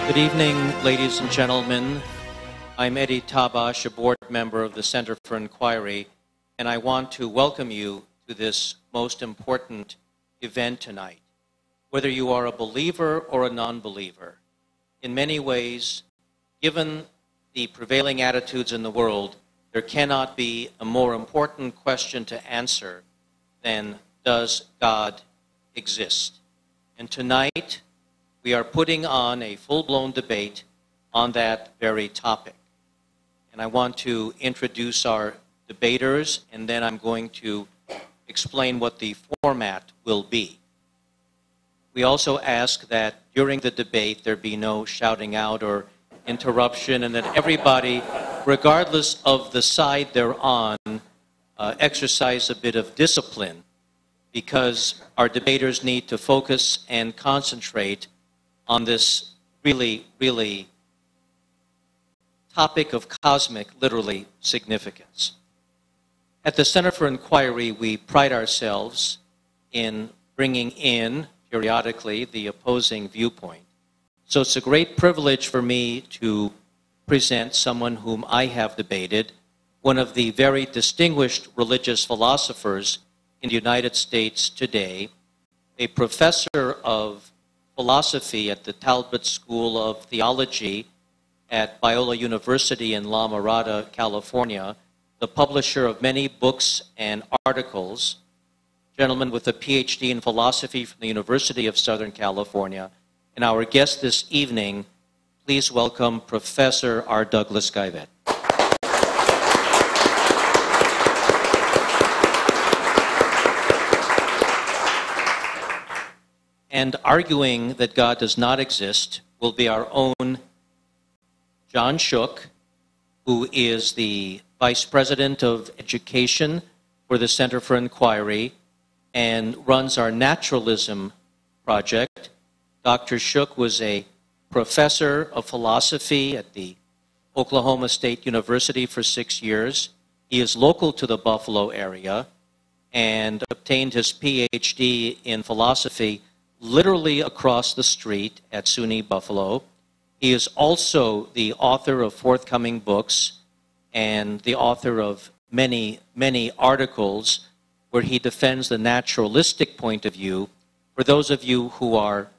Good evening, ladies and gentlemen. I'm Eddie Tabash, a board member of the Center for Inquiry, and I want to welcome you to this most important event tonight. Whether you are a believer or a non-believer, in many ways, given the prevailing attitudes in the world, there cannot be a more important question to answer than, does God exist? And tonight, we are putting on a full-blown debate on that very topic. And I want to introduce our debaters, and then I'm going to explain what the format will be. We also ask that during the debate there be no shouting out or interruption, and that everybody, regardless of the side they're on, exercise a bit of discipline, because our debaters need to focus and concentrate on this really topic of cosmic, literally, significance. At the Center for Inquiry, we pride ourselves in bringing in, periodically, the opposing viewpoint. So it's a great privilege for me to present someone whom I have debated, one of the very distinguished religious philosophers in the United States today, a professor of philosophy at the Talbot School of Theology at Biola University in La Mirada, California, the publisher of many books and articles, gentleman with a PhD in philosophy from the University of Southern California. And our guest this evening, please welcome Professor R. Douglas Geivett. And arguing that God does not exist will be our own John Shook, who is the Vice President of Education for the Center for Inquiry and runs our naturalism project. Dr. Shook was a professor of philosophy at the Oklahoma State University for 6 years. He is local to the Buffalo area and obtained his PhD in philosophy literally across the street at SUNY Buffalo. He is also the author of forthcoming books and the author of many articles where he defends the naturalistic point of view. For those of you who are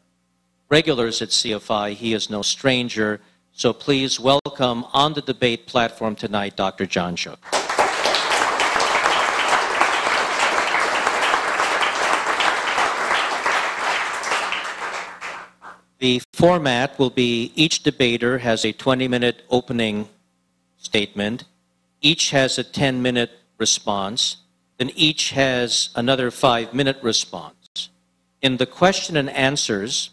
regulars at CFI, he is no stranger. So please welcome on the debate platform tonight, Dr. John Shook. The format will be each debater has a 20-minute opening statement, each has a 10-minute response, then each has another 5-minute response. In the question and answers,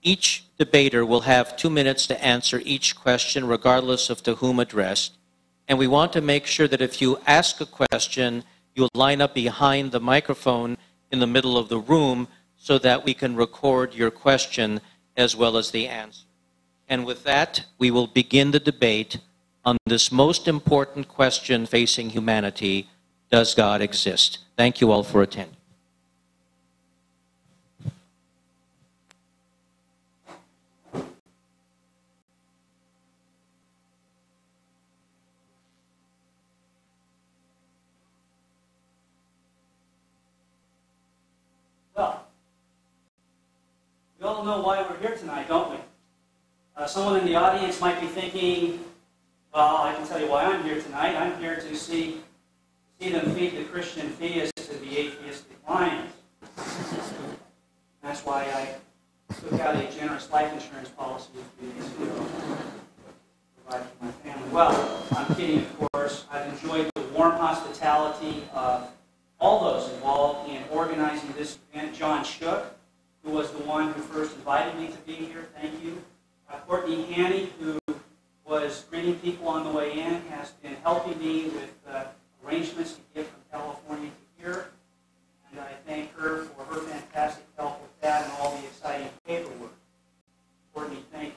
each debater will have 2 minutes to answer each question regardless of to whom addressed. And we want to make sure that if you ask a question, you'll line up behind the microphone in the middle of the room so that we can record your question as well as the answer. And with that, we will begin the debate on this most important question facing humanity: does God exist? Thank you all for attending. Well, we all know why we're here tonight, don't we? Someone in the audience might be thinking, well, I can tell you why I'm here tonight. I'm here to see them feed the Christian theists to the atheistic lions. That's why I took out a generous life insurance policy a few years ago to provide for my family. Well, I'm kidding, of course. I've enjoyed the warm hospitality of all those involved in organizing this event. John Shook, who was the one who first invited me to be here, thank you. Courtney Haney, who was greeting people on the way in, has been helping me with arrangements to get from California to here. And I thank her for her fantastic help with that and all the exciting paperwork. Courtney, thank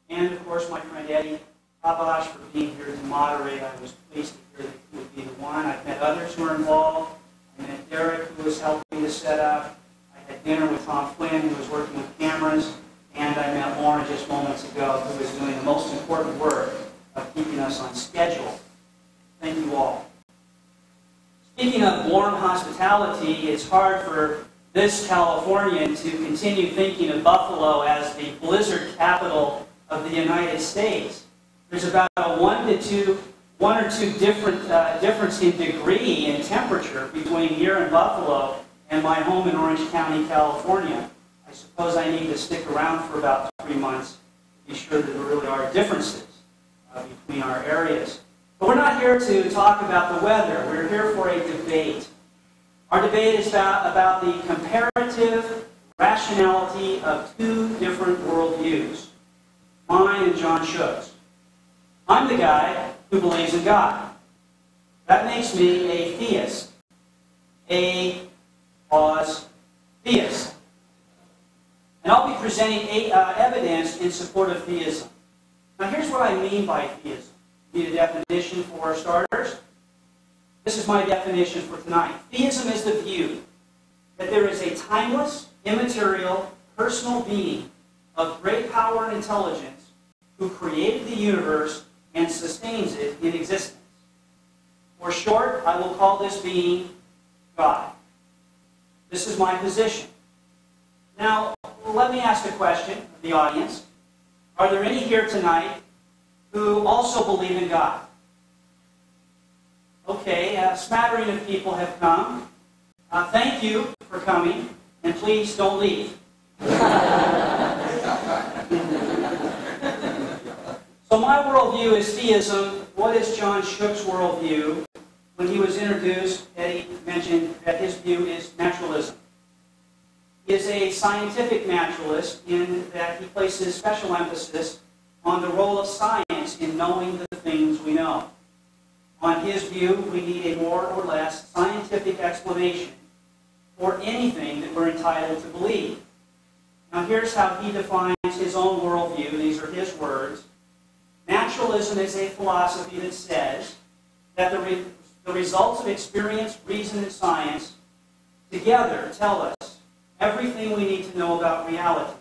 you. And of course, my friend Eddie Tabash for being here to moderate. I was pleased to hear that he would be the one. I've met others who are involved. I met Derek, who was helping to set up. I had dinner with Tom Flynn, who was working with cameras. And I met Lauren just moments ago, who is doing the most important work of keeping us on schedule. Thank you all. Speaking of warm hospitality, it's hard for this Californian to continue thinking of Buffalo as the blizzard capital of the United States. There's about a one or two difference in degree in temperature between here in Buffalo and my home in Orange County, California. I suppose I need to stick around for about 3 months to be sure that there really are differences between our areas. But we're not here to talk about the weather. We're here for a debate. Our debate is about the comparative rationality of two different worldviews, mine and John Shook's. I'm the guy who believes in God. That makes me a theist. A cause theist. And I'll be presenting evidence in support of theism. Now here's what I mean by theism. Need a definition for starters? This is my definition for tonight. Theism is the view that there is a timeless, immaterial, personal being of great power and intelligence who created the universe and sustains it in existence. For short, I will call this being God. This is my position. Now, let me ask a question of the audience. Are there any here tonight who also believe in God? Okay, a smattering of people have come. Thank you for coming, and please don't leave. So my worldview is theism. What is John Shook's worldview? When he was introduced, Eddie mentioned that his view is naturalism. He is a scientific naturalist in that he places special emphasis on the role of science in knowing the things we know. On his view, we need a more or less scientific explanation for anything that we're entitled to believe. Now here's how he defines his own worldview. These are his words. Naturalism is a philosophy that says that the results of experience, reason, and science together tell us everything we need to know about reality.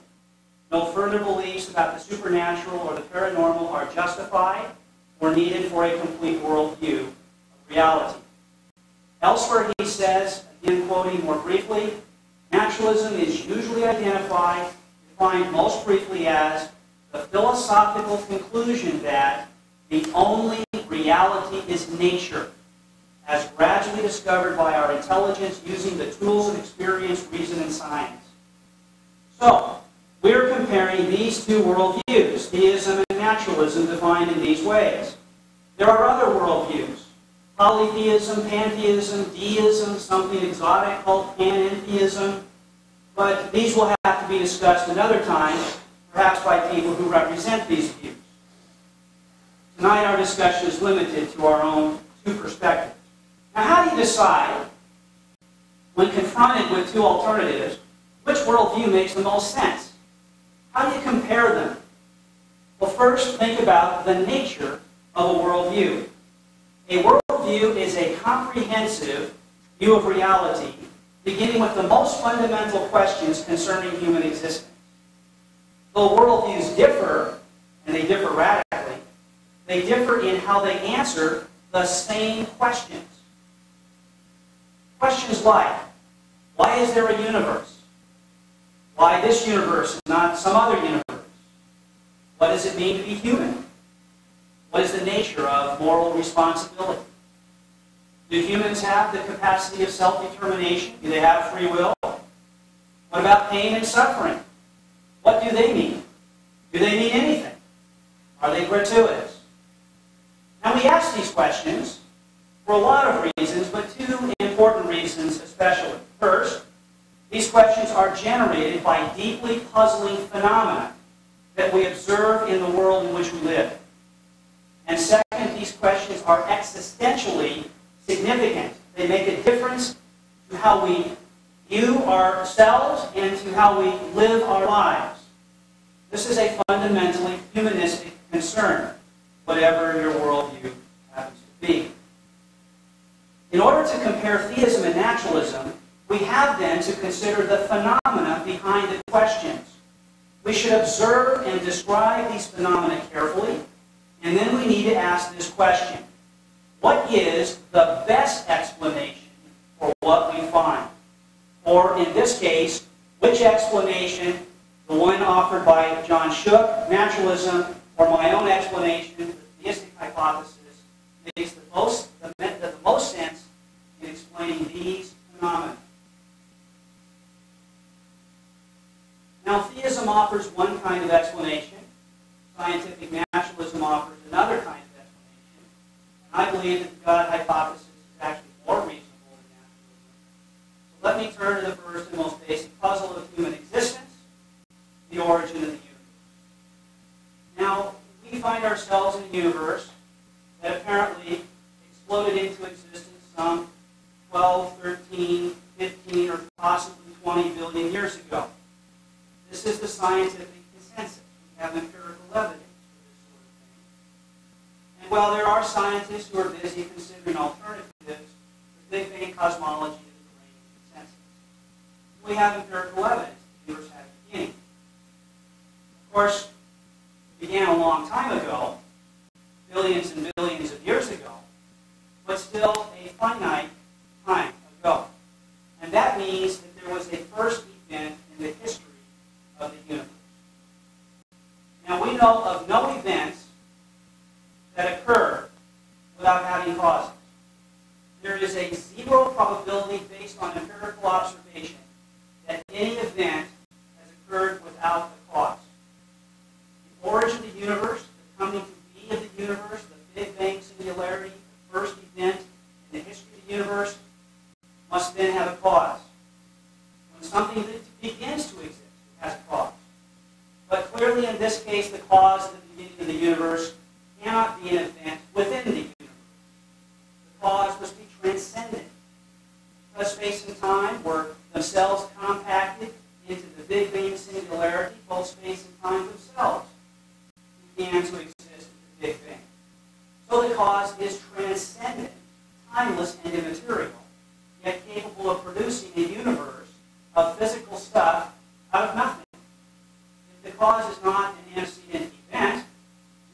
No further beliefs about the supernatural or the paranormal are justified or needed for a complete worldview of reality. Elsewhere he says, again quoting more briefly, naturalism is usually defined most briefly as the philosophical conclusion that the only reality is nature, as gradually discovered by our intelligence using the tools of experience, reason, and science. So, we're comparing these two worldviews, theism and naturalism, defined in these ways. There are other worldviews. Polytheism, pantheism, deism, something exotic called panentheism. But these will have to be discussed another time, perhaps by people who represent these views. Tonight our discussion is limited to our own two perspectives. Now how do you decide, when confronted with two alternatives, which worldview makes the most sense? How do you compare them? Well, first, think about the nature of a worldview. A worldview is a comprehensive view of reality, beginning with the most fundamental questions concerning human existence. Though worldviews differ, and they differ radically, they differ in how they answer the same questions. Questions like, why is there a universe? Why this universe and not some other universe? What does it mean to be human? What is the nature of moral responsibility? Do humans have the capacity of self-determination? Do they have free will? What about pain and suffering? What do they mean? Do they mean anything? Are they gratuitous? Now we ask these questions for a lot of reasons, but two important reasons especially. First, these questions are generated by deeply puzzling phenomena that we observe in the world in which we live. And second, these questions are existentially significant. They make a difference to how we view ourselves and to how we live our lives. This is a fundamentally humanistic concern, whatever your worldview happens to be. In order to compare theism and naturalism, we have then to consider the phenomena behind the questions. We should observe and describe these phenomena carefully, and then we need to ask this question: what is the best explanation for what we find? Or in this case, which explanation, the one offered by John Shook, naturalism, or my own explanation, the theistic hypothesis, makes the most sense in explaining these phenomena? Now, theism offers one kind of explanation. Scientific naturalism offers another kind of explanation. And I believe that the God hypothesis is actually more reasonable than naturalism. So let me turn to the first and most basic puzzle of human existence, the origin of the universe. Now, we find ourselves in a universe that apparently exploded into existence some 12, 13, 15, or possibly 20 billion years ago. This is the scientific consensus. We have empirical evidence for this sort of thing. And while there are scientists who are busy considering alternatives, the Big Bang cosmology is the reigning consensus. We have empirical evidence the universe had a beginning. Of course, it began a long time ago, billions and billions of years ago, but still a finite time ago. And that means that there was a first event in the history of the universe. Now, we know of no events that occur without having causes. There is a zero probability based on empirical observation that any event has occurred without a cause. The origin of the universe, the coming to be of the universe, the Big Bang singularity, the first event in the history of the universe, must then have a cause. When something that begins to exist has a cause. But clearly in this case, the cause at the beginning of the universe cannot be an event within the universe. The cause must be transcendent. Because space and time were themselves compacted into the Big Bang singularity, both space and time themselves began to exist at the Big Bang. So the cause is transcendent, timeless, and immaterial, yet capable of producing a universe of physical stuff out of nothing. If the cause is not an antecedent event,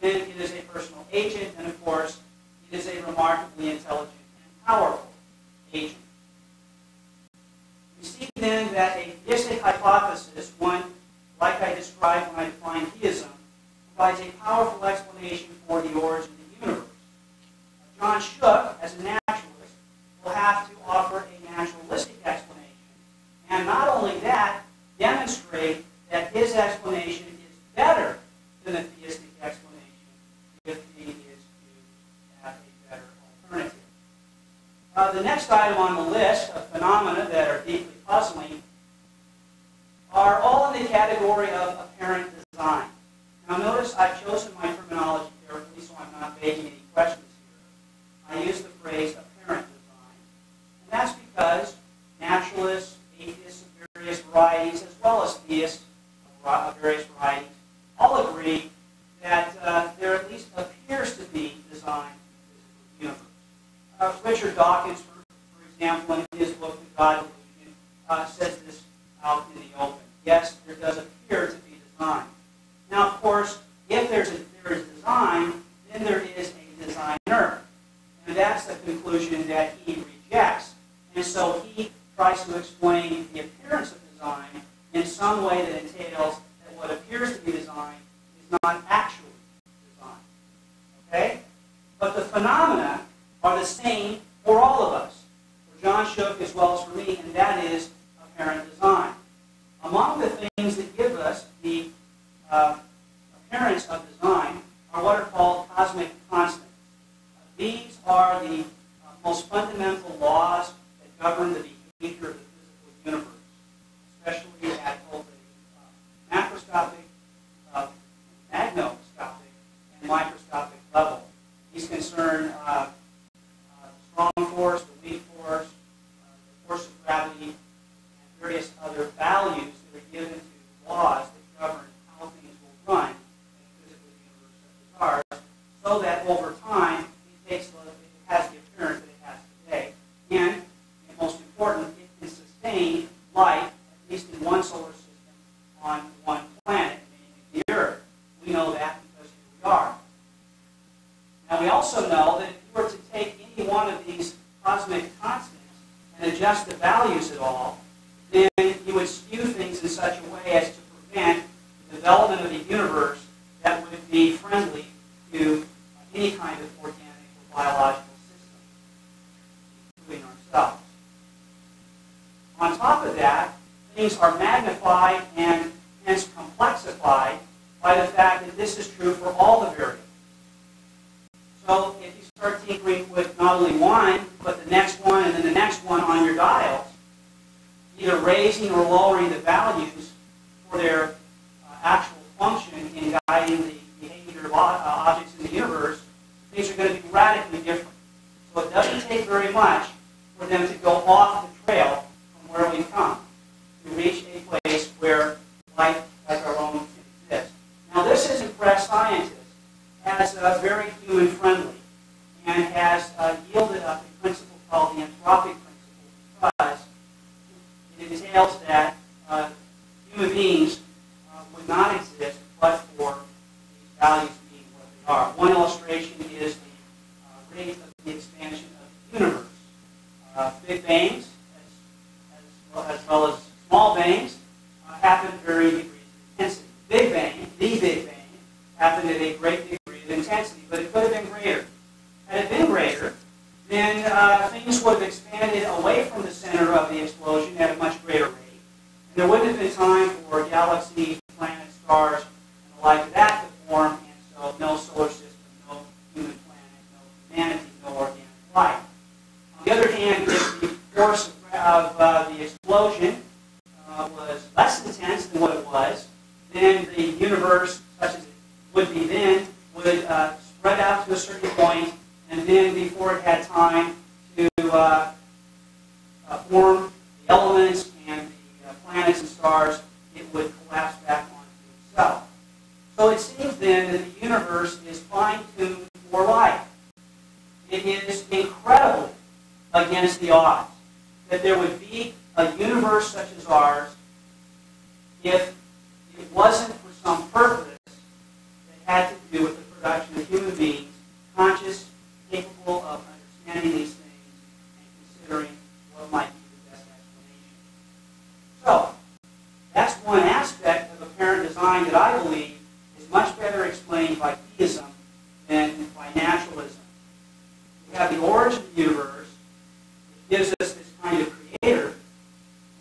then it is a personal agent, and of course, it is a remarkably intelligent and powerful agent. We see then that a theistic hypothesis, one like I described when I defined theism, provides a powerful explanation for the origin of the universe. John Shook, as a naturalist, will have to offer a naturalistic explanation, and not only that, demonstrate that his explanation is better than the theistic explanation if he is to have a better alternative. The next item on the list of phenomena that are deeply puzzling are all in the category of apparent design. Now notice I've chosen my terminology carefully so I'm not begging any questions here. I use the phrase apparent design. And that's because naturalists, atheists of various varieties, as well as theists of various varieties, all agree that there at least appears to be design in the physical universe. Richard Dawkins, for example, in his book, The God Delusion, says this out in the open. Yes, there does appear to be design. Now, of course, if there is design, then there is a designer. And that's the conclusion that he rejects. And so he tries to explain the appearance of design in some way that entails that what appears to be design is not actually design. Okay? But the phenomena are the same for all of us, for John Shook as well as for me, and that is apparent design. Among the things that give us the appearance of design are what are called cosmic constants. These are the most fundamental laws that govern the behavior of the physical universe, especially at both a macroscopic, magnoscopic, and microscopic level. These concern the strong force, the weak force, the force of gravity, and various other values that are given to laws that govern how things will run in a physical universe such as ours, so that over time it has the appearance that it has today. And most important, it can sustain life, at least in one solar system, on one planet. then you would skew things in such a way as to prevent the development of a universe that would be friendly to any kind of organic or biological system, including ourselves. On top of that, things are magnified and hence complexified by the fact that this is true for all the variables. So if you start tinkering with not only one, but the next one and then the next one on your dials, either raising or lowering the values for their actual function in guiding the behavior of objects in the universe, things are going to be radically different. So it doesn't take very much for them to go off the trail from where we've come to reach a place where life like our own can exist. Now this has impressed scientists as very human-friendly and has yielded up a principle called the anthropic principle because it entails that human beings would not exist but for these values being what they are. One illustration is the rate of the expansion of the universe. Big bangs, as well as small bangs, happen at varying degrees of intensity. Big bang, the Big Bang, happened at a great degree of intensity, but it could have been greater. Had it been greater, then things would have expanded away from the center of the explosion at a much greater rate. And there wouldn't have been time for galaxies, planets, stars, and the like of that to form, and so no solar system, no human planet, no humanity, no organic life. On the other hand, if the force of the explosion was less intense than what it was, then the universe, such as it would be then, would spread out to a certain point, and then before it had time to form the elements and the planets and stars, it would collapse back onto itself. So it seems then that the universe is fine-tuned for life. It is incredibly against the odds that there would be a universe such as ours if it wasn't for some purpose that had to do with the production of human beings, conscious, capable of understanding these things and considering what might be the best explanation. So, that's one aspect of apparent design that I believe is much better explained by theism than by naturalism. We have the origin of the universe, which gives us this kind of creator.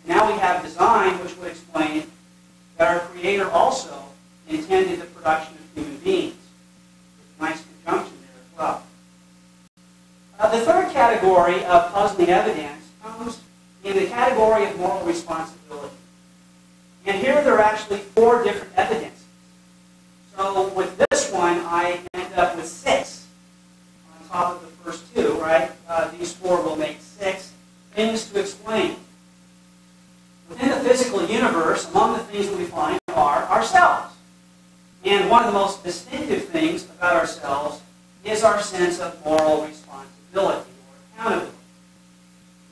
And now we have design, which would explain that our creator also intended the production of human beings. There's a nice conjunction there as well. The third category of puzzling evidence comes in the category of moral responsibility. And here there are actually 4 different evidences. So with this one, I end up with 6 on top of the first 2, right? These 4 will make 6 things to explain. Within the physical universe, among the things that we find are ourselves. And one of the most distinctive things about ourselves is our sense of moral responsibility or accountability.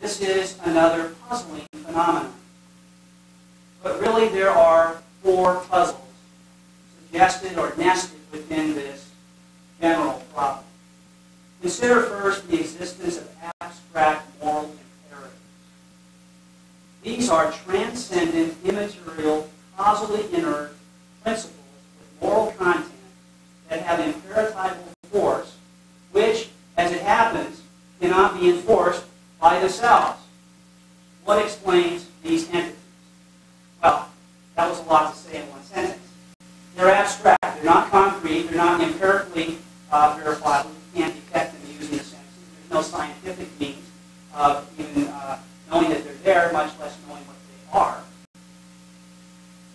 This is another puzzling phenomenon. But really there are 4 puzzles suggested or nested within this general problem. Consider first the existence of abstract moral imperatives. These are transcendent, immaterial, causally inert principles with moral content that have imperatival force, which, as it happens, cannot be enforced by themselves. What explains these entities? Well, that was a lot to say in one sentence. They're abstract, they're not concrete, they're not empirically verifiable. You can't detect them using the senses. There's no scientific means of even knowing that they're there, much less knowing what they are.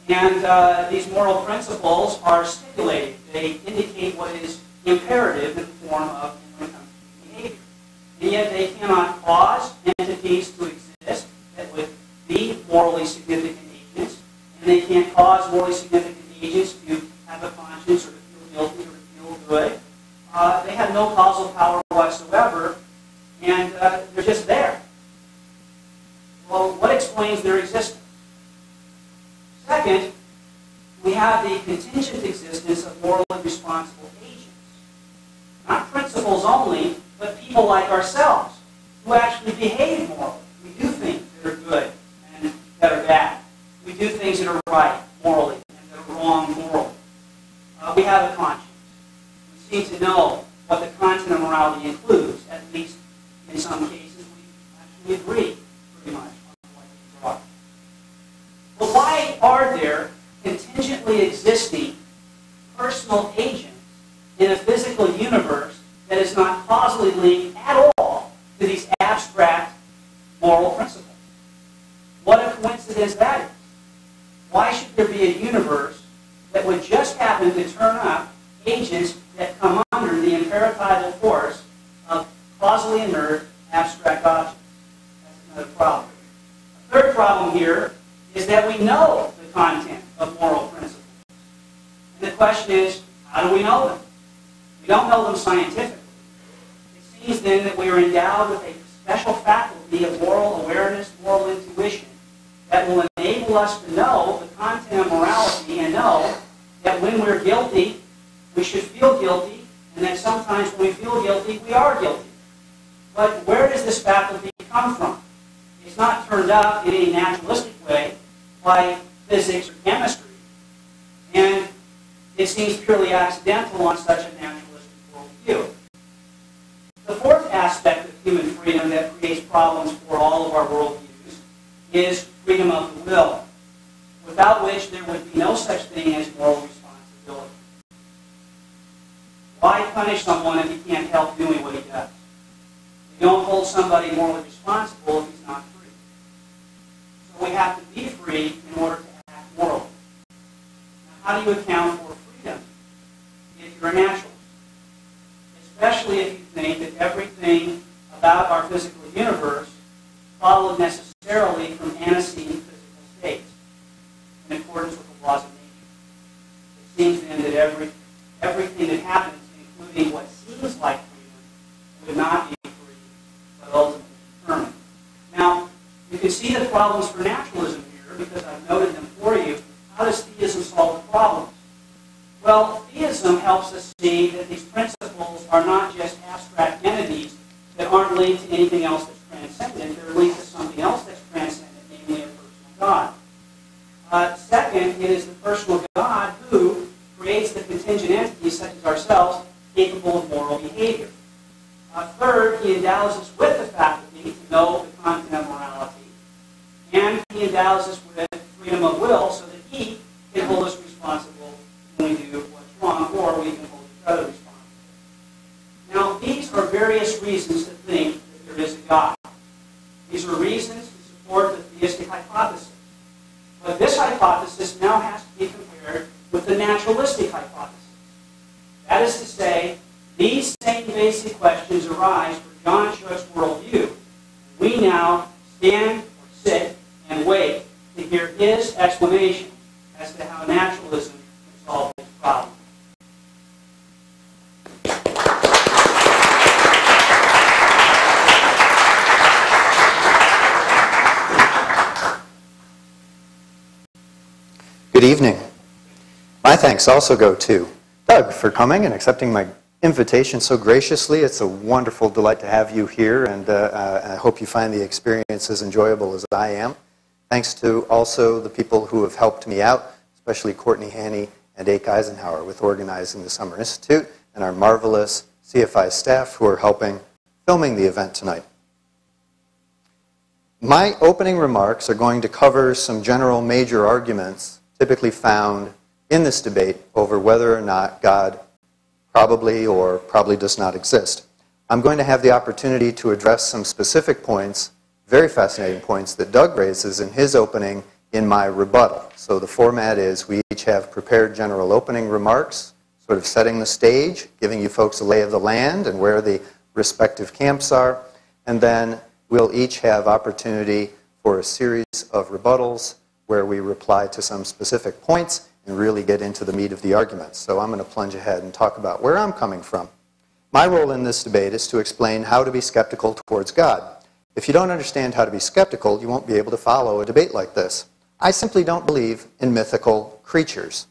And these moral principles are stipulated. They indicate what is imperative in the form of behavior. And yet they cannot cause entities to exist that would be morally significant agents, and they can't cause morally significant agents to have a conscience or to feel guilty or to feel good. They have no causal power whatsoever, and they're just there. Well, what explains their existence? Second, we have the contingent existence of morally responsible agents. Not principles only, but people like ourselves who actually behave morally. We do things that are good and that are bad. We do things that are right morally and that are wrong morally. We have a conscience. We seem to know what the content of morality includes. At least in some cases, we actually agree pretty much on what these are. But why are there contingently existing personal agents in a physical universe that is not causally linked at all to these abstract moral principles? What a coincidence that is. Why should there be a universe that would just happen to turn up agents that come under the imperatival force of causally inert abstract objects? That's another problem. A third problem here is that we know the content of moral principles. And the question is, how do we know them? We don't know them scientifically. It seems then that we are endowed with a special faculty of moral awareness, moral intuition, that will enable us to know the content of morality and know that when we're guilty, we should feel guilty, and that sometimes when we feel guilty, we are guilty. But where does this faculty come from? It's not turned up in a naturalistic way by physics or chemistry, and it seems purely accidental on such a naturalistic worldview. The fourth aspect of human freedom that creates problems for all of our worldviews is freedom of the will, without which there would be no such thing as moral responsibility. Why punish someone if he can't help doing what he does? You don't hold somebody morally responsible if he's not free. So we have to be free in order to act morally. Now, how do you account for freedom if you're a naturalist? Especially if you think that everything about our physical universe followed necessarily from antecedent physical states in accordance with the laws of nature. It seems then that everything that happens, including what seems like freedom, would not be free, but ultimately determined. Now, you can see the problems for naturalism here because I've noted them for you. How does theism solve the problems? Well, theism helps us see that these principles are not just abstract entities that aren't linked to anything else that's transcendent. They're linked to something else that's transcendent, namely a personal God. Second, it is the personal God who creates the contingent entities, such as ourselves, capable of moral behavior. Third, he endows us with the faculty to know the content of morality. And he endows us with freedom of will so that he can hold us responsible when we do what's wrong, or we can hold each other responsible. Now, these are various reasons to think that there is a God. These are reasons to support the theistic hypothesis. But this hypothesis now has to be compared with the naturalistic hypothesis. That is to say, these same basic questions arise for John Schucht's worldview. We now stand or sit and wait to hear his explanation as to how naturalism can solve this problem. Good evening. My thanks also go to Doug for coming and accepting my invitation so graciously. It's a wonderful delight to have you here, and I hope you find the experience as enjoyable as I am. Thanks to also the people who have helped me out, especially Courtney Haney and Ake Eisenhower with organizing the Summer Institute, and our marvelous CFI staff who are helping filming the event tonight. My opening remarks are going to cover some general major arguments typically found in this debate over whether or not God probably or probably does not exist. I'm going to have the opportunity to address some specific points, very fascinating points, that Doug raises in his opening in my rebuttal. So the format is we each have prepared general opening remarks, sort of setting the stage, giving you folks a lay of the land and where the respective camps are, and then we'll each have opportunity for a series of rebuttals where we reply to some specific points and really get into the meat of the arguments. So I'm going to plunge ahead and talk about where I'm coming from. My role in this debate is to explain how to be skeptical towards God. If you don't understand how to be skeptical, you won't be able to follow a debate like this. I simply don't believe in mythical creatures.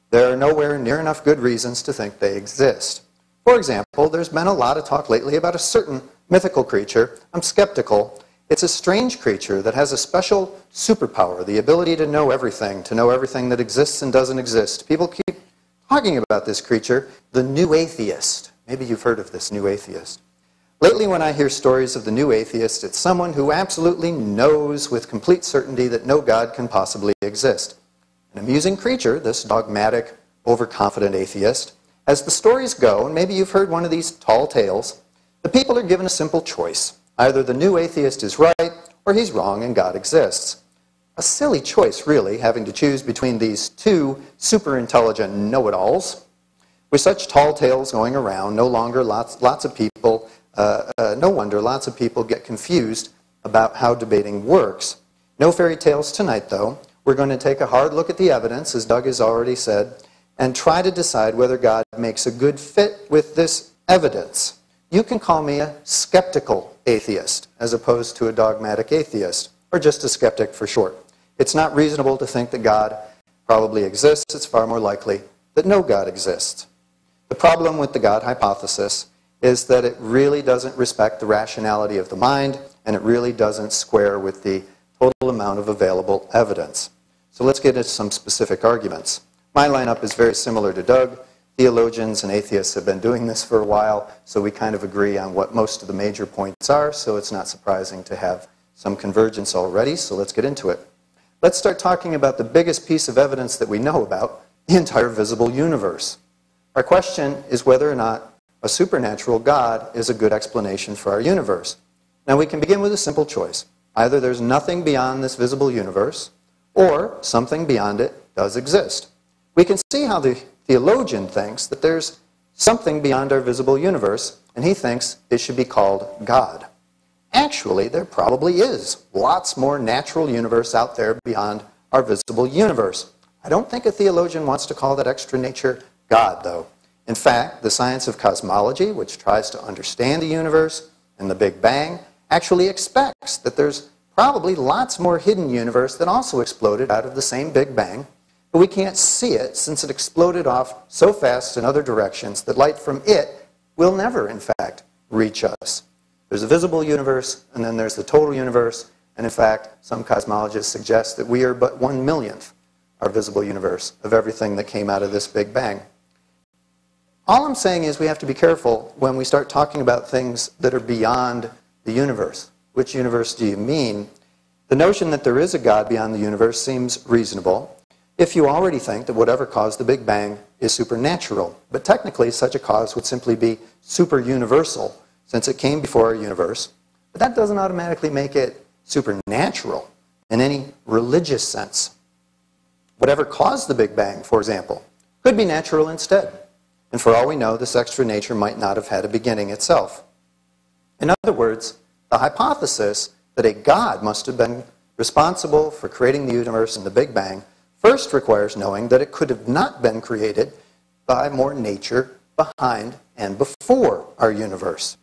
There are nowhere near enough good reasons to think they exist. For example, there's been a lot of talk lately about a certain mythical creature. I'm skeptical It's a strange creature that has a special superpower, the ability to know everything that exists and doesn't exist. People keep talking about this creature, the new atheist. Maybe you've heard of this new atheist. Lately, when I hear stories of the new atheist, it's someone who absolutely knows with complete certainty that no God can possibly exist. An amusing creature, this dogmatic, overconfident atheist. As the stories go, and maybe you've heard one of these tall tales, the people are given a simple choice. Either the new atheist is right, or he's wrong and God exists. A silly choice, really, having to choose between these two super intelligent know-it-alls. With such tall tales going around, no wonder lots of people get confused about how debating works. No fairy tales tonight, though. We're going to take a hard look at the evidence, as Doug has already said, and try to decide whether God makes a good fit with this evidence. You can call me a skeptical atheist, as opposed to a dogmatic atheist, or just a skeptic for short. It's not reasonable to think that God probably exists. It's far more likely that no God exists. The problem with the God hypothesis is that it really doesn't respect the rationality of the mind, and it really doesn't square with the total amount of available evidence. So let's get into some specific arguments. My lineup is very similar to Doug. Theologians and atheists have been doing this for a while, so we kind of agree on what most of the major points are, so it's not surprising to have some convergence already, so let's get into it. Let's start talking about the biggest piece of evidence that we know about, the entire visible universe. Our question is whether or not a supernatural God is a good explanation for our universe. Now we can begin with a simple choice. Either there's nothing beyond this visible universe, or something beyond it does exist. We can see how the theologian thinks that there's something beyond our visible universe, and he thinks it should be called God. Actually, there probably is lots more natural universe out there beyond our visible universe. I don't think a theologian wants to call that extra nature God, though. In fact, the science of cosmology, which tries to understand the universe and the Big Bang, actually expects that there's probably lots more hidden universe that also exploded out of the same Big Bang, but we can't see it since it exploded off so fast in other directions that light from it will never, in fact, reach us. There's a visible universe, and then there's the total universe, and in fact, some cosmologists suggest that we are but 1/1,000,000th our visible universe of everything that came out of this Big Bang. All I'm saying is we have to be careful when we start talking about things that are beyond the universe. Which universe do you mean? The notion that there is a God beyond the universe seems reasonable if you already think that whatever caused the Big Bang is supernatural. But technically, such a cause would simply be super universal, since it came before our universe. But that doesn't automatically make it supernatural in any religious sense. Whatever caused the Big Bang, for example, could be natural instead. And for all we know, this extra nature might not have had a beginning itself. In other words, the hypothesis that a God must have been responsible for creating the universe in the Big Bang first requires knowing that it could have not been created by more nature behind and before our universe.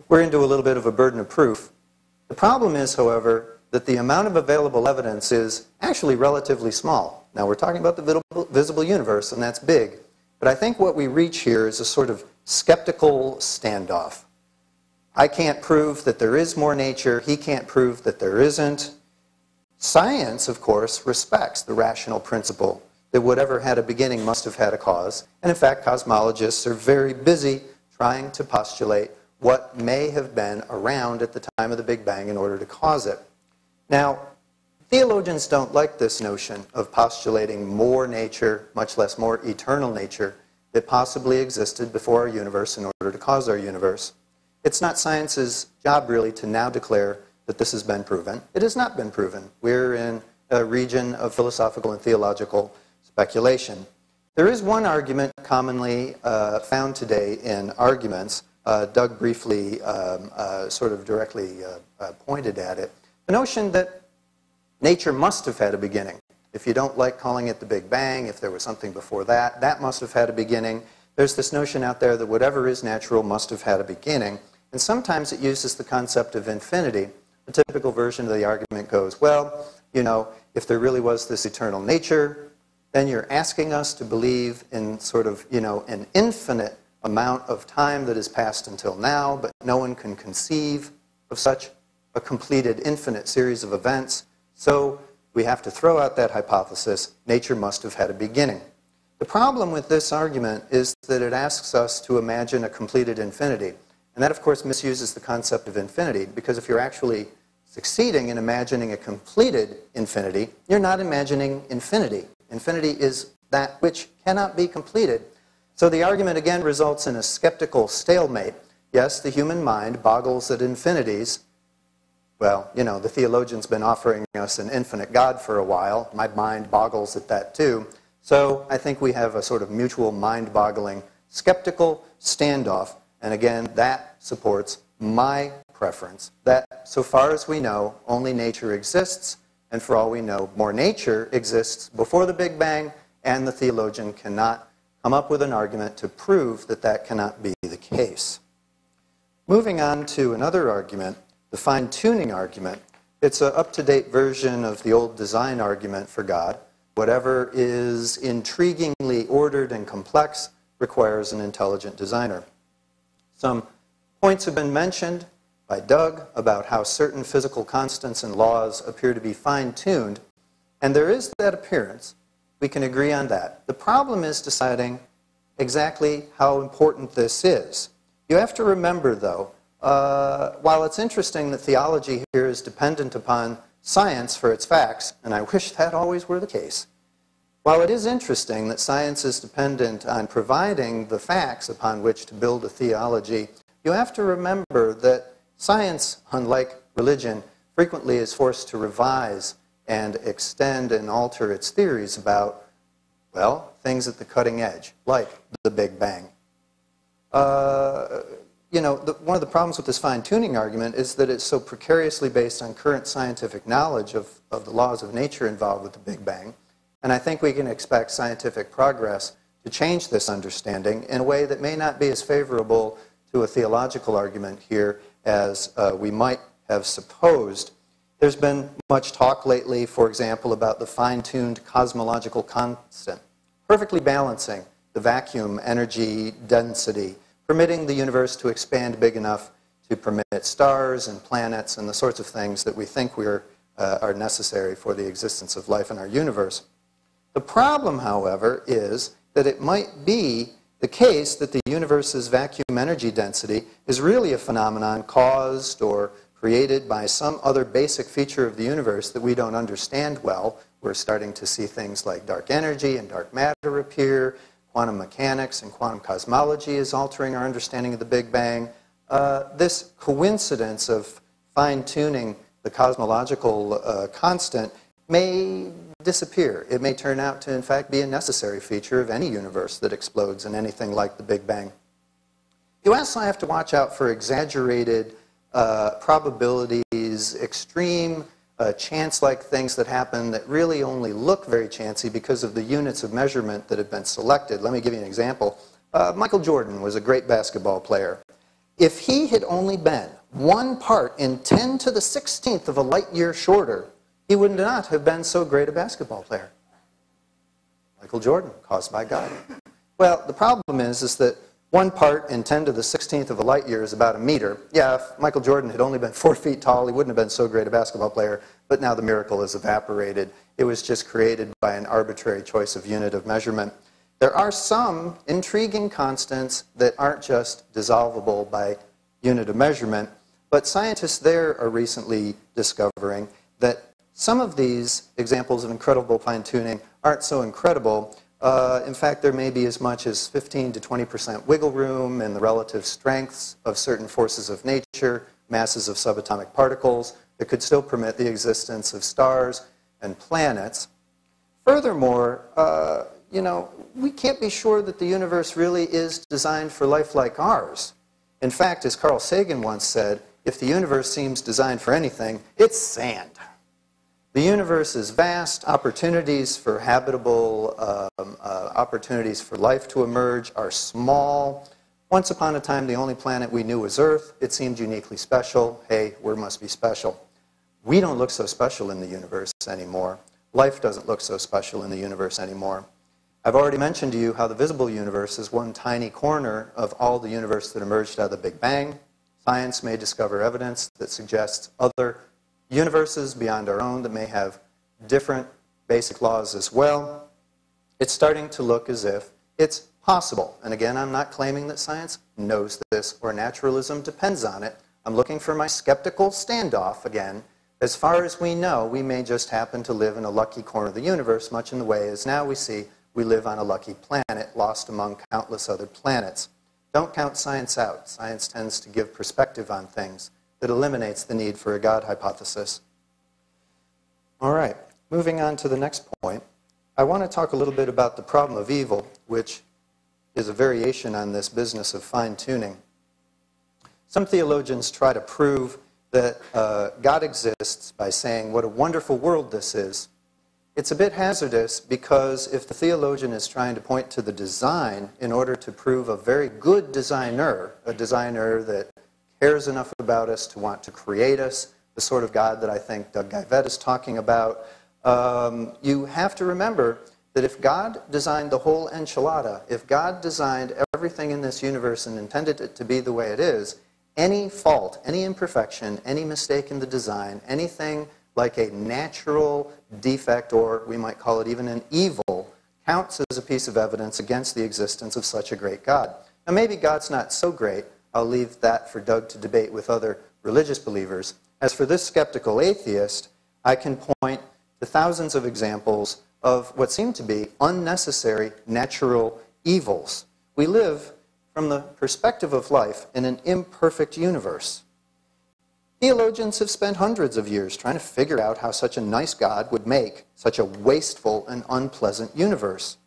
We're into a little bit of a burden of proof. The problem is, however, that the amount of available evidence is actually relatively small. Now, we're talking about the visible universe, and that's big. But I think what we reach here is a sort of skeptical standoff. I can't prove that there is more nature. He can't prove that there isn't. Science, of course, respects the rational principle that whatever had a beginning must have had a cause. And in fact, cosmologists are very busy trying to postulate what may have been around at the time of the Big Bang in order to cause it. Now, theologians don't like this notion of postulating more nature, much less more eternal nature, that possibly existed before our universe in order to cause our universe. It's not science's job, really, to now declare that this has been proven. It has not been proven. We're in a region of philosophical and theological speculation. There is one argument commonly found today in arguments. Doug briefly sort of directly pointed at it. The notion that nature must have had a beginning. If you don't like calling it the Big Bang, if there was something before that, that must have had a beginning. There's this notion out there that whatever is natural must have had a beginning. And sometimes it uses the concept of infinity. The typical version of the argument goes, well, you know, if there really was this eternal nature, then you're asking us to believe in sort of, you know, an infinite amount of time that has passed until now, but no one can conceive of such a completed infinite series of events, so we have to throw out that hypothesis. Nature must have had a beginning. The problem with this argument is that it asks us to imagine a completed infinity. And that, of course, misuses the concept of infinity, because if you're actually succeeding in imagining a completed infinity, you're not imagining infinity. Infinity is that which cannot be completed. So the argument again results in a skeptical stalemate. Yes, the human mind boggles at infinities. Well, you know, the theologian's been offering us an infinite God for a while. My mind boggles at that too. So I think we have a sort of mutual mind-boggling skeptical standoff. And again, that supports my preference that, so far as we know, only nature exists, and for all we know, more nature exists before the Big Bang, and the theologian cannot come up with an argument to prove that that cannot be the case. Moving on to another argument, the fine-tuning argument. It's an up-to-date version of the old design argument for God. Whatever is intriguingly ordered and complex requires an intelligent designer. Some points have been mentioned by Doug about how certain physical constants and laws appear to be fine-tuned, and there is that appearance. We can agree on that. The problem is deciding exactly how important this is. You have to remember, though, while it's interesting that theology here is dependent upon science for its facts, and I wish that always were the case, while it is interesting that science is dependent on providing the facts upon which to build a theology, you have to remember that science, unlike religion, frequently is forced to revise and extend and alter its theories about, well, things at the cutting edge, like the Big Bang. You know, one of the problems with this fine-tuning argument is that it's so precariously based on current scientific knowledge of the laws of nature involved with the Big Bang. And I think we can expect scientific progress to change this understanding in a way that may not be as favorable to a theological argument here as we might have supposed. There's been much talk lately, for example, about the fine-tuned cosmological constant, perfectly balancing the vacuum energy density, permitting the universe to expand big enough to permit stars and planets and the sorts of things that we think are necessary for the existence of life in our universe. The problem, however, is that it might be the case that the universe's vacuum energy density is really a phenomenon caused or created by some other basic feature of the universe that we don't understand well. We're starting to see things like dark energy and dark matter appear. Quantum mechanics and quantum cosmology is altering our understanding of the Big Bang. This coincidence of fine-tuning the cosmological constant may disappear. It may turn out to, in fact, be a necessary feature of any universe that explodes in anything like the Big Bang. You also have to watch out for exaggerated probabilities, extreme chance-like things that happen that really only look very chancy because of the units of measurement that have been selected. Let me give you an example. Michael Jordan was a great basketball player. If he had only been 1 part in 10 to the 16th of a light year shorter, he would not have been so great a basketball player. Michael Jordan, caused by God. Well, the problem is that 1 part in 10 to the 16th of a light year is about a meter. Yeah, if Michael Jordan had only been 4 feet tall, he wouldn't have been so great a basketball player, but now the miracle has evaporated. It was just created by an arbitrary choice of unit of measurement. There are some intriguing constants that aren't just dissolvable by unit of measurement, but scientists there are recently discovering that some of these examples of incredible fine-tuning aren't so incredible. In fact, there may be as much as 15 to 20% wiggle room in the relative strengths of certain forces of nature, masses of subatomic particles, that could still permit the existence of stars and planets. Furthermore, you know, we can't be sure that the universe really is designed for life like ours. In fact, as Carl Sagan once said, if the universe seems designed for anything, it's sand. The universe is vast. Opportunities for habitable, opportunities for life to emerge are small. Once upon a time, the only planet we knew was Earth. It seemed uniquely special. Hey, we must be special. We don't look so special in the universe anymore. Life doesn't look so special in the universe anymore. I've already mentioned to you how the visible universe is one tiny corner of all the universe that emerged out of the Big Bang. Science may discover evidence that suggests other universes beyond our own that may have different basic laws as well. It's starting to look as if it's possible. And again, I'm not claiming that science knows this or naturalism depends on it. I'm looking for my skeptical standoff again. As far as we know, we may just happen to live in a lucky corner of the universe, much in the way as now we see we live on a lucky planet lost among countless other planets. Don't count science out. Science tends to give perspective on things that eliminates the need for a God hypothesis. All right, moving on to the next point. I want to talk a little bit about the problem of evil, which is a variation on this business of fine-tuning. Some theologians try to prove that God exists by saying what a wonderful world this is. It's a bit hazardous because if the theologian is trying to point to the design in order to prove a very good designer, a designer that cares enough about us to want to create us, the sort of God that I think Doug Geivett is talking about, you have to remember that if God designed the whole enchilada, if God designed everything in this universe and intended it to be the way it is, any fault, any imperfection, any mistake in the design, anything like a natural defect, or we might call it even an evil, counts as a piece of evidence against the existence of such a great God. Now maybe God's not so great. I'll leave that for Doug to debate with other religious believers. As for this skeptical atheist, I can point to thousands of examples of what seem to be unnecessary natural evils. We live, from the perspective of life, in an imperfect universe. Theologians have spent hundreds of years trying to figure out how such a nice God would make such a wasteful and unpleasant universe.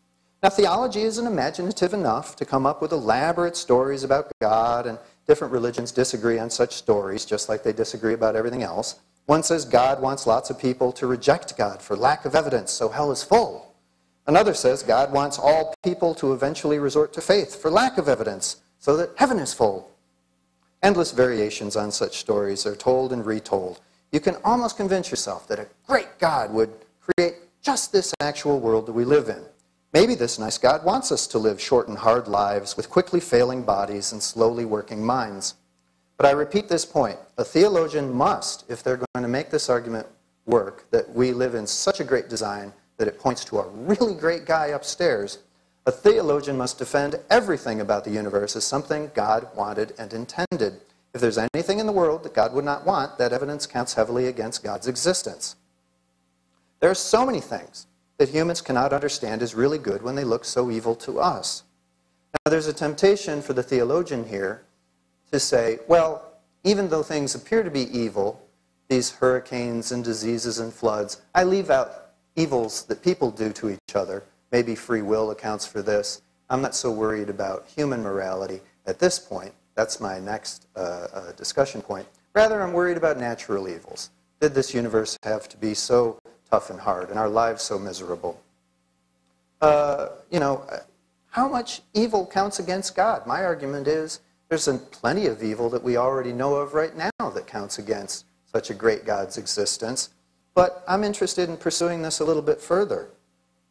Now, theology isn't imaginative enough to come up with elaborate stories about God, and different religions disagree on such stories, just like they disagree about everything else. One says God wants lots of people to reject God for lack of evidence, so hell is full. Another says God wants all people to eventually resort to faith for lack of evidence, so that heaven is full. Endless variations on such stories are told and retold. You can almost convince yourself that a great God would create just this actual world that we live in. Maybe this nice God wants us to live short and hard lives with quickly failing bodies and slowly working minds. But I repeat this point. A theologian must, if they're going to make this argument work, that we live in such a great design that it points to a really great guy upstairs, a theologian must defend everything about the universe as something God wanted and intended. If there's anything in the world that God would not want, that evidence counts heavily against God's existence. There are so many things that humans cannot understand as really good when they look so evil to us. Now, there's a temptation for the theologian here to say, well, even though things appear to be evil, these hurricanes and diseases and floods, I leave out evils that people do to each other. Maybe free will accounts for this. I'm not so worried about human morality at this point. That's my next discussion point. Rather, I'm worried about natural evils. Did this universe have to be so tough and hard, and our lives so miserable? How much evil counts against God? My argument is there's plenty of evil that we already know of right now that counts against such a great God's existence. But I'm interested in pursuing this a little bit further.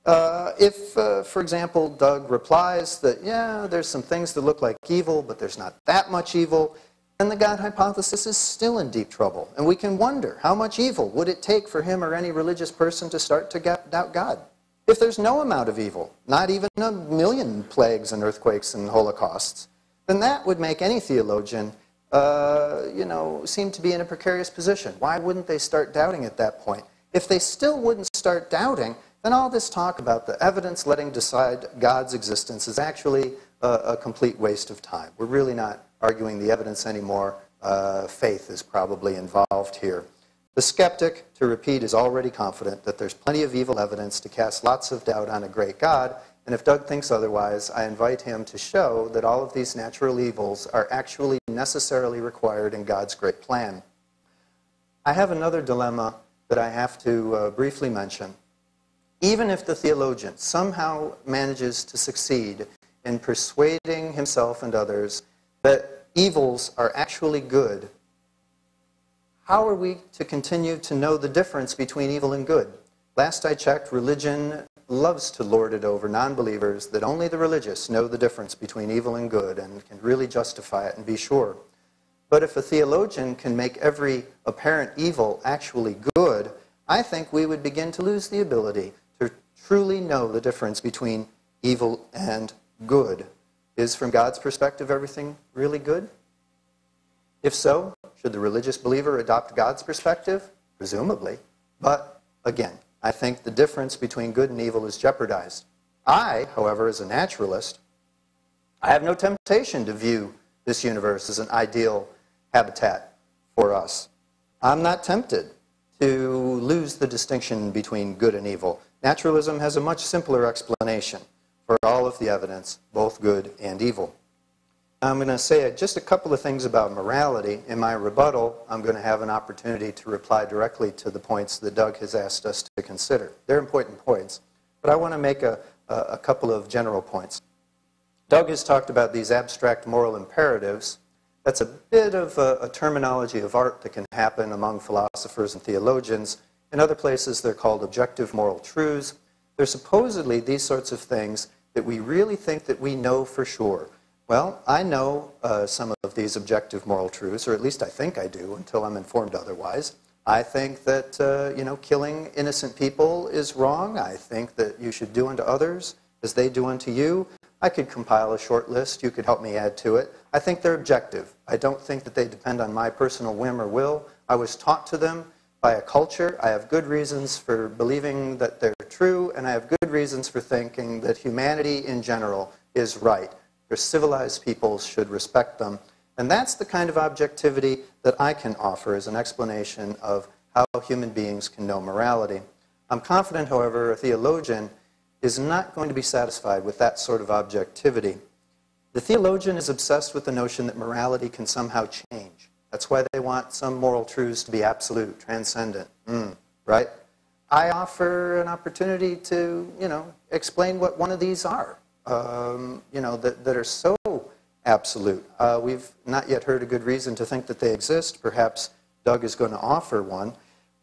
For example, Doug replies that, yeah, there's some things that look like evil, but there's not that much evil, then the God hypothesis is still in deep trouble. And we can wonder, how much evil would it take for him or any religious person to start to doubt God? If there's no amount of evil, not even 1 million plagues and earthquakes and holocausts, then that would make any theologian, seem to be in a precarious position. Why wouldn't they start doubting at that point? If they still wouldn't start doubting, then all this talk about the evidence letting decide God's existence is actually a complete waste of time. We're really not arguing the evidence anymore. Faith is probably involved here. The skeptic, to repeat, is already confident that there's plenty of evil evidence to cast lots of doubt on a great God, and if Doug thinks otherwise, I invite him to show that all of these natural evils are actually necessarily required in God's great plan. I have another dilemma that I have to briefly mention. Even if the theologian somehow manages to succeed in persuading himself and others that evils are actually good, how are we to continue to know the difference between evil and good? Last I checked, religion loves to lord it over non-believers that only the religious know the difference between evil and good and can really justify it and be sure. But if a theologian can make every apparent evil actually good, I think we would begin to lose the ability to truly know the difference between evil and good. Is, from God's perspective, everything really good? If so, should the religious believer adopt God's perspective? Presumably. But, again, I think the difference between good and evil is jeopardized. I, however, as a naturalist, I have no temptation to view this universe as an ideal habitat for us. I'm not tempted to lose the distinction between good and evil. Naturalism has a much simpler explanation for all of the evidence, both good and evil. I'm going to say just a couple of things about morality. In my rebuttal, I'm going to have an opportunity to reply directly to the points that Doug has asked us to consider. They're important points, but I want to make a couple of general points. Doug has talked about these abstract moral imperatives. That's a bit of a terminology of art that can happen among philosophers and theologians. In other places, they're called objective moral truths. They're supposedly these sorts of things that we really think that we know for sure. Well, I know some of these objective moral truths, or at least I think I do until I'm informed otherwise. I think that, killing innocent people is wrong. I think that you should do unto others as they do unto you. I could compile a short list. You could help me add to it. I think they're objective. I don't think that they depend on my personal whim or will. I was taught to them by a culture. I have good reasons for believing that they're true, and I have good reasons for thinking that humanity in general is right. Your civilized peoples should respect them. And that's the kind of objectivity that I can offer as an explanation of how human beings can know morality. I'm confident, however, a theologian is not going to be satisfied with that sort of objectivity. The theologian is obsessed with the notion that morality can somehow change. That's why they want some moral truths to be absolute, transcendent, right? I offer an opportunity to, explain what one of these are, that are so absolute. We've not yet heard a good reason to think that they exist. Perhaps Doug is going to offer one.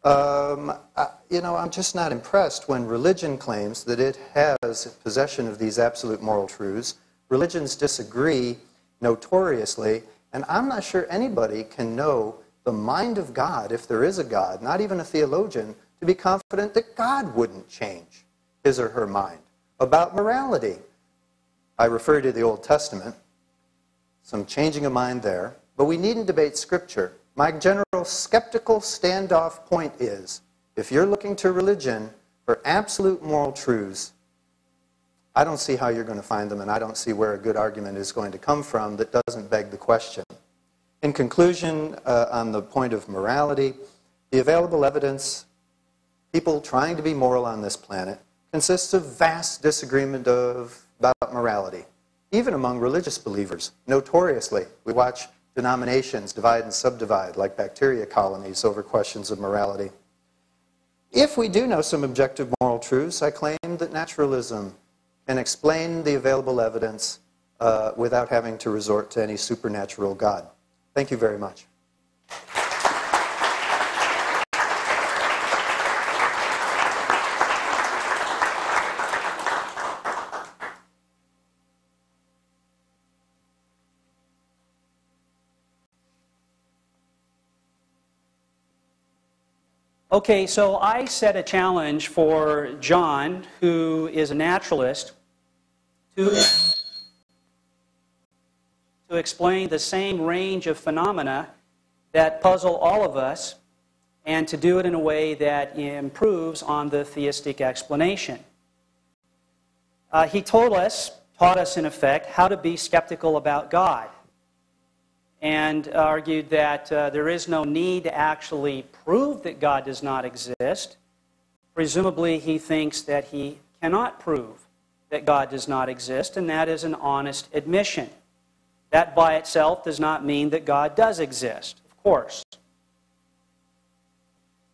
I'm just not impressed when religion claims that it has possession of these absolute moral truths. Religions disagree notoriously, and I'm not sure anybody can know the mind of God, if there is a God, not even a theologian, to be confident that God wouldn't change his or her mind about morality. I refer to the Old Testament, some changing of mind there, but we needn't debate Scripture. My general skeptical standoff point is, if you're looking to religion for absolute moral truths, I don't see how you're going to find them, and I don't see where a good argument is going to come from that doesn't beg the question. In conclusion, on the point of morality, the available evidence, people trying to be moral on this planet, consists of vast disagreement about morality, even among religious believers. Notoriously, we watch denominations divide and subdivide like bacteria colonies over questions of morality. If we do know some objective moral truths, I claim that naturalism can explain the available evidence without having to resort to any supernatural God. Thank you very much. Okay, so I set a challenge for John, who is a naturalist, to explain the same range of phenomena that puzzle all of us, and to do it in a way that improves on the theistic explanation. He taught us in effect, how to be skeptical about God, and argued that there is no need to actually prove that God does not exist. Presumably, he thinks that he cannot prove that God does not exist, and that is an honest admission. That by itself does not mean that God does exist, of course.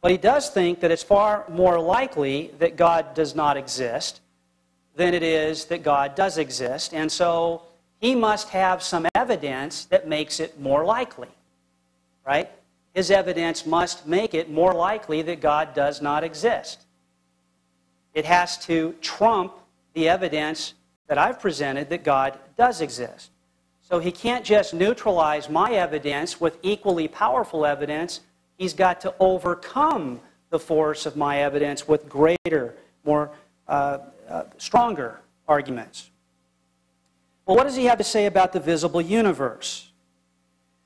But he does think that it's far more likely that God does not exist than it is that God does exist, and so he must have some evidence that makes it more likely, right? His evidence must make it more likely that God does not exist. It has to trump the evidence that I've presented that God does exist. So he can't just neutralize my evidence with equally powerful evidence. He's got to overcome the force of my evidence with greater, more stronger arguments. Well, what does he have to say about the visible universe?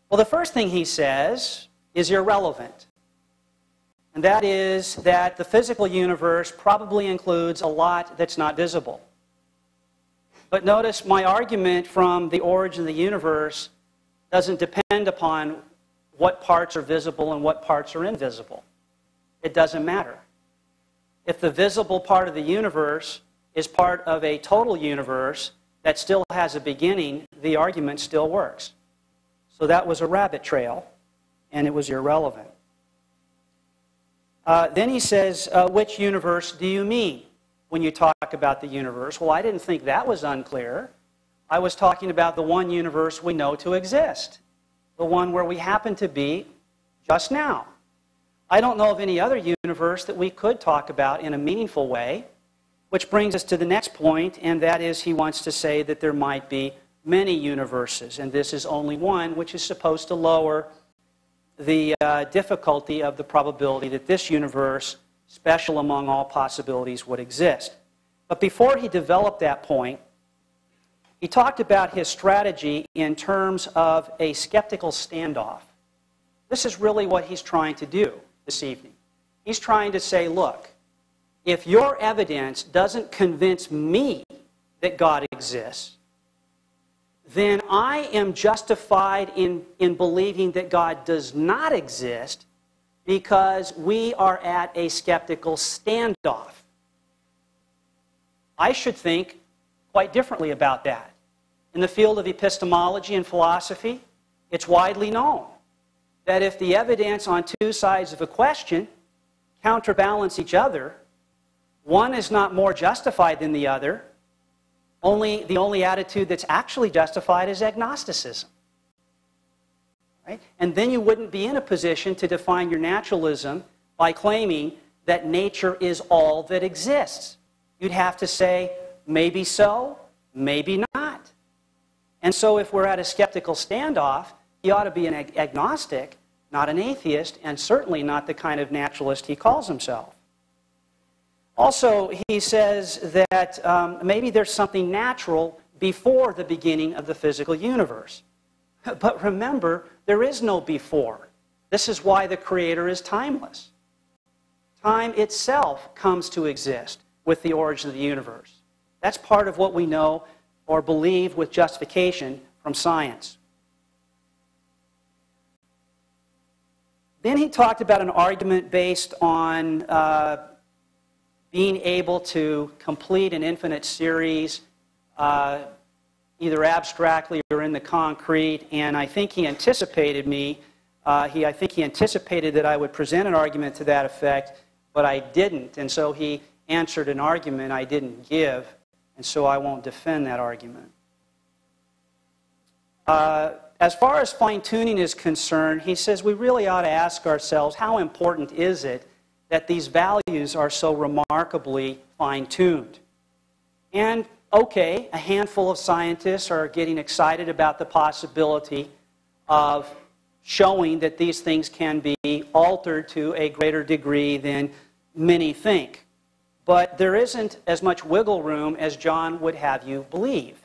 Well, the first thing he says is irrelevant. And that is that the physical universe probably includes a lot that's not visible. But notice my argument from the origin of the universe doesn't depend upon what parts are visible and what parts are invisible. It doesn't matter. If the visible part of the universe is part of a total universe that still has a beginning, the argument still works. So that was a rabbit trail, and it was irrelevant. Then he says, which universe do you mean when you talk about the universe? Well, I didn't think that was unclear. I was talking about the one universe we know to exist, the one where we happen to be just now. I don't know of any other universe that we could talk about in a meaningful way, which brings us to the next point, and that is he wants to say that there might be many universes, and this is only one, which is supposed to lower the difficulty of the probability that this universe, special among all possibilities, would exist. But before he developed that point, he talked about his strategy in terms of a skeptical standoff. This is really what he's trying to do this evening. He's trying to say, look, if your evidence doesn't convince me that God exists, then I am justified in believing that God does not exist because we are at a skeptical standoff. I should think quite differently about that. In the field of epistemology and philosophy, it's widely known that if the evidence on two sides of a question counterbalance each other, one is not more justified than the other. The only attitude that's actually justified is agnosticism. Right? And then you wouldn't be in a position to define your naturalism by claiming that nature is all that exists. You'd have to say, maybe so, maybe not. And so if we're at a skeptical standoff, he ought to be an agnostic, not an atheist, and certainly not the kind of naturalist he calls himself. Also, he says that maybe there's something natural before the beginning of the physical universe. But remember, there is no before. This is why the Creator is timeless. Time itself comes to exist with the origin of the universe. That's part of what we know or believe with justification from science. Then he talked about an argument based on being able to complete an infinite series either abstractly or in the concrete, and I think he anticipated me. I think he anticipated that I would present an argument to that effect, but I didn't, and so he answered an argument I didn't give, and so I won't defend that argument. As far as fine-tuning is concerned, he says we really ought to ask ourselves, how important is it that these values are so remarkably fine-tuned? And, okay, a handful of scientists are getting excited about the possibility of showing that these things can be altered to a greater degree than many think. But there isn't as much wiggle room as John would have you believe.